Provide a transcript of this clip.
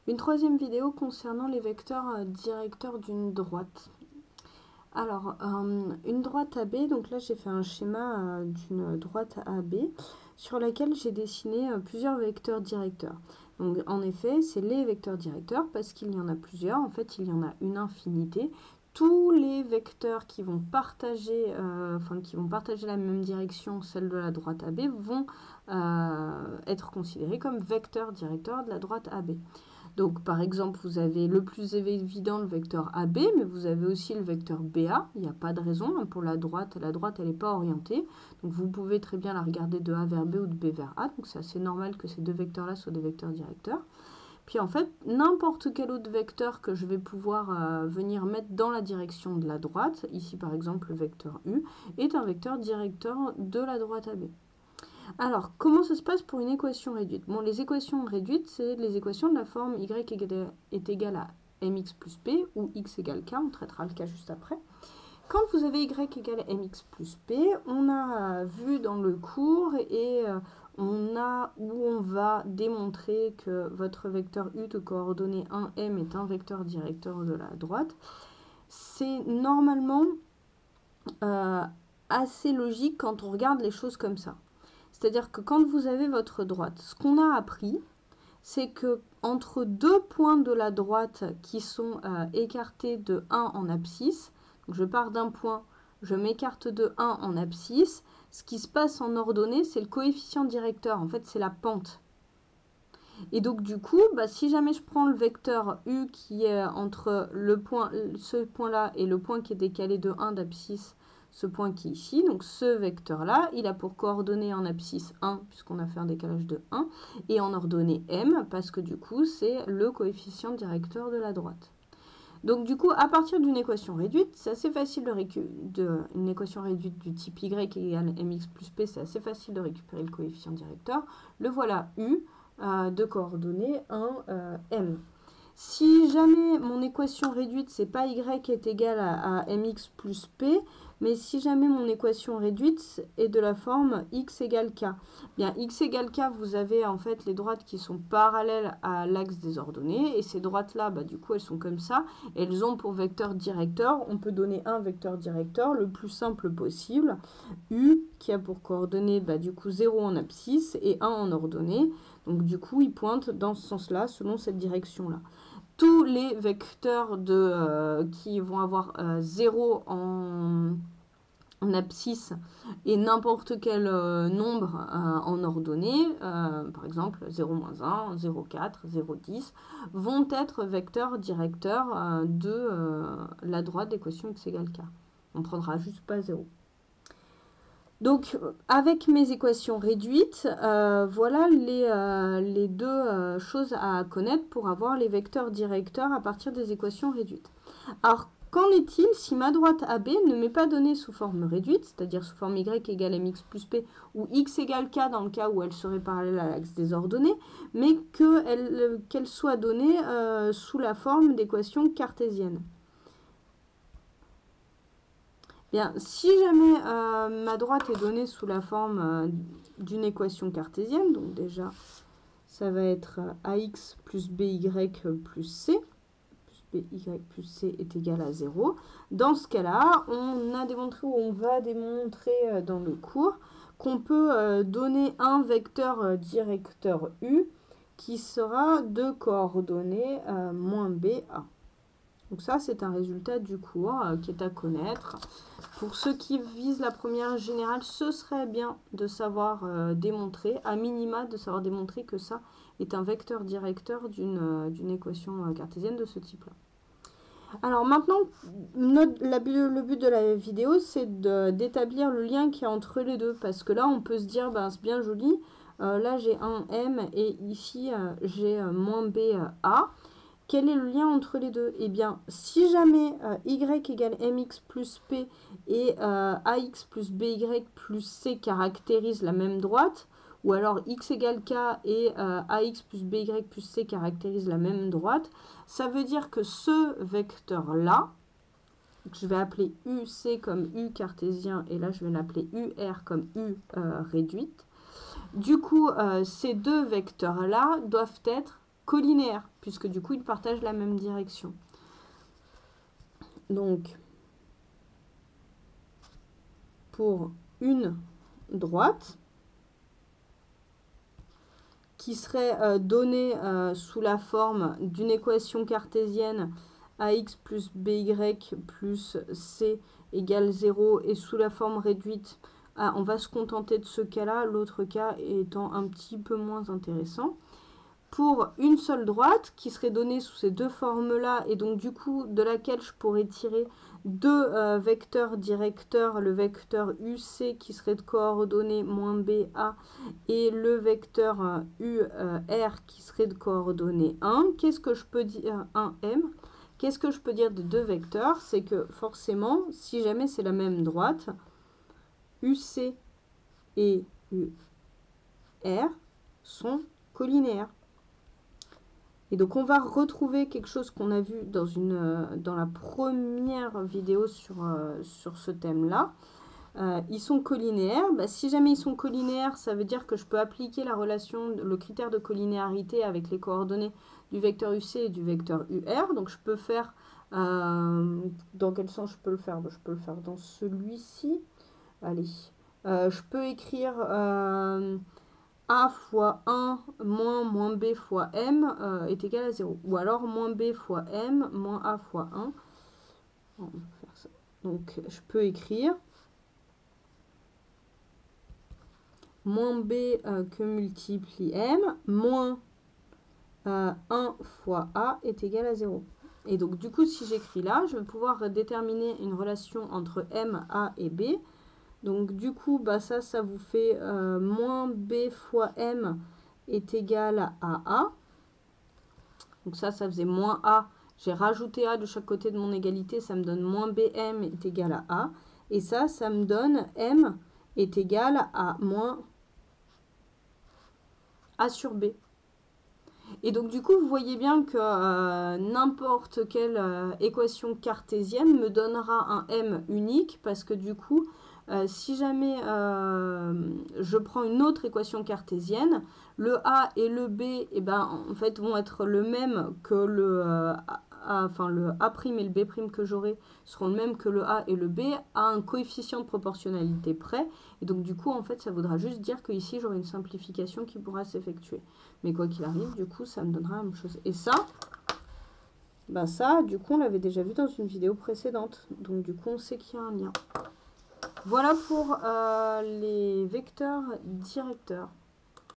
Une troisième vidéo concernant les vecteurs directeurs d'une droite. Alors, une droite AB, donc là j'ai fait un schéma d'une droite AB sur laquelle j'ai dessiné plusieurs vecteurs directeurs. Donc en effet, c'est les vecteurs directeurs parce qu'il y en a plusieurs, en fait il y en a une infinité. Tous les vecteurs qui vont partager, la même direction, celle de la droite AB, vont être considérés comme vecteurs directeurs de la droite AB. Donc, par exemple, vous avez le plus évident, le vecteur AB, mais vous avez aussi le vecteur BA. Il n'y a pas de raison pour la droite, elle n'est pas orientée. Donc, vous pouvez très bien la regarder de A vers B ou de B vers A. Donc, c'est assez normal que ces deux vecteurs-là soient des vecteurs directeurs. Puis, en fait, n'importe quel autre vecteur que je vais pouvoir venir mettre dans la direction de la droite, ici, par exemple, le vecteur U, est un vecteur directeur de la droite AB. Alors, comment ça se passe pour une équation réduite? Bon, les équations réduites, c'est les équations de la forme y est égal à mx plus p ou x égale k, on traitera le cas juste après. Quand vous avez y égale à mx plus p, on a vu dans le cours et on va démontrer que votre vecteur u de coordonnées 1m est un vecteur directeur de la droite. C'est normalement assez logique quand on regarde les choses comme ça. C'est-à-dire que quand vous avez votre droite, ce qu'on a appris, c'est que entre deux points de la droite qui sont écartés de 1 en abscisse, donc je pars d'un point, je m'écarte de 1 en abscisse, ce qui se passe en ordonnée, c'est le coefficient directeur, en fait c'est la pente. Et donc du coup, si jamais je prends le vecteur u qui est entre ce point-là et le point qui est décalé de 1 d'abscisse, ce point qui est ici, donc ce vecteur-là, il a pour coordonnée en abscisse 1, puisqu'on a fait un décalage de 1, et en ordonnée m, parce que du coup, c'est le coefficient directeur de la droite. Donc du coup, à partir d'une équation réduite, c'est assez facile une équation réduite du type y égale mx plus p, c'est assez facile de récupérer le coefficient directeur. Le voilà u de coordonnées 1, m. Si jamais mon équation réduite, c'est pas y est égal à mx plus p, mais si jamais mon équation réduite est de la forme x égale k, bien x égale k, vous avez en fait les droites qui sont parallèles à l'axe des ordonnées, et ces droites-là, du coup, elles sont comme ça, elles ont pour vecteur directeur, on peut donner un vecteur directeur le plus simple possible, u, qui a pour coordonnées, du coup, 0 en abscisse et 1 en ordonnée, donc du coup, il pointe dans ce sens-là, selon cette direction-là. Tous les vecteurs qui vont avoir 0 en abscisse et n'importe quel nombre en ordonnée, par exemple 0-1, 0,4, 0,10, vont être vecteurs directeurs de la droite d'équation x égale k. On ne prendra juste pas 0. Donc, avec mes équations réduites, voilà les deux choses à connaître pour avoir les vecteurs directeurs à partir des équations réduites. Alors, qu'en est-il si ma droite AB ne m'est pas donnée sous forme réduite, c'est-à-dire sous forme y égale mx plus p, ou x égale k dans le cas où elle serait parallèle à l'axe des ordonnées, mais qu'elle soit donnée sous la forme d'équation cartésienne? Bien, si jamais ma droite est donnée sous la forme d'une équation cartésienne, donc déjà, ça va être ax plus by plus c, plus by plus c est égal à 0. Dans ce cas-là, on a démontré, ou on va démontrer dans le cours, qu'on peut donner un vecteur directeur u qui sera de coordonnées moins ba. Donc ça, c'est un résultat du cours qui est à connaître. Pour ceux qui visent la première générale, ce serait bien de savoir démontrer, à minima, de savoir démontrer que ça est un vecteur directeur d'une équation cartésienne de ce type-là. Alors maintenant, le but de la vidéo, c'est d'établir le lien qu'il y a entre les deux. Parce que là, on peut se dire, c'est bien joli. Là, j'ai un m et ici, j'ai moins ba. Quel est le lien entre les deux? Eh bien, si jamais y égale mx plus p et ax plus by plus c caractérisent la même droite, ou alors x égale k et ax plus by plus c caractérisent la même droite, ça veut dire que ce vecteur-là, je vais appeler uc comme u cartésien, et là je vais l'appeler ur comme u réduite. Du coup, ces deux vecteurs-là doivent être collinéaires, puisque du coup, ils partagent la même direction. Donc, pour une droite qui serait donnée sous la forme d'une équation cartésienne ax plus by plus c égale 0 et sous la forme réduite, on va se contenter de ce cas-là, l'autre cas étant un petit peu moins intéressant. Pour une seule droite qui serait donnée sous ces deux formes-là et donc du coup de laquelle je pourrais tirer deux vecteurs directeurs, le vecteur UC qui serait de coordonnées moins BA et le vecteur UR qui serait de coordonnées 1. Qu'est-ce que je peux dire 1M? Qu'est-ce que je peux dire des deux vecteurs? C'est que forcément, si jamais c'est la même droite, UC et UR sont collinéaires. Et donc, on va retrouver quelque chose qu'on a vu dans la première vidéo sur ce thème-là. Ils sont collinéaires. Bah, si jamais ils sont collinéaires, ça veut dire que je peux appliquer la relation, le critère de collinéarité avec les coordonnées du vecteur UC et du vecteur UR. Donc, je peux faire... dans quel sens je peux le faire? Je peux le faire dans celui-ci. Allez. Je peux écrire... A fois 1 moins B fois M est égal à 0. Ou alors moins B fois M moins A fois 1. On va faire ça. Donc je peux écrire moins B que multiplie M moins 1 fois A est égal à 0. Et donc du coup si j'écris là, je vais pouvoir déterminer une relation entre M, A et B. Donc du coup, bah, ça vous fait moins B fois M est égal à A. Donc ça faisait moins A. J'ai rajouté A de chaque côté de mon égalité. Ça me donne moins BM est égal à A. Et ça me donne M est égal à moins A sur B. Et donc du coup, vous voyez bien que n'importe quelle équation cartésienne me donnera un M unique parce que du coup... si jamais je prends une autre équation cartésienne, le A et le B en fait, vont être le même que le A et le B' que j'aurai seront le même que le A et le B à un coefficient de proportionnalité près. Et donc du coup, en fait, ça voudra juste dire qu'ici, j'aurai une simplification qui pourra s'effectuer. Mais quoi qu'il arrive, du coup, ça me donnera la même chose. Et ça, du coup, on l'avait déjà vu dans une vidéo précédente. Donc du coup, on sait qu'il y a un lien. Voilà pour les vecteurs directeurs.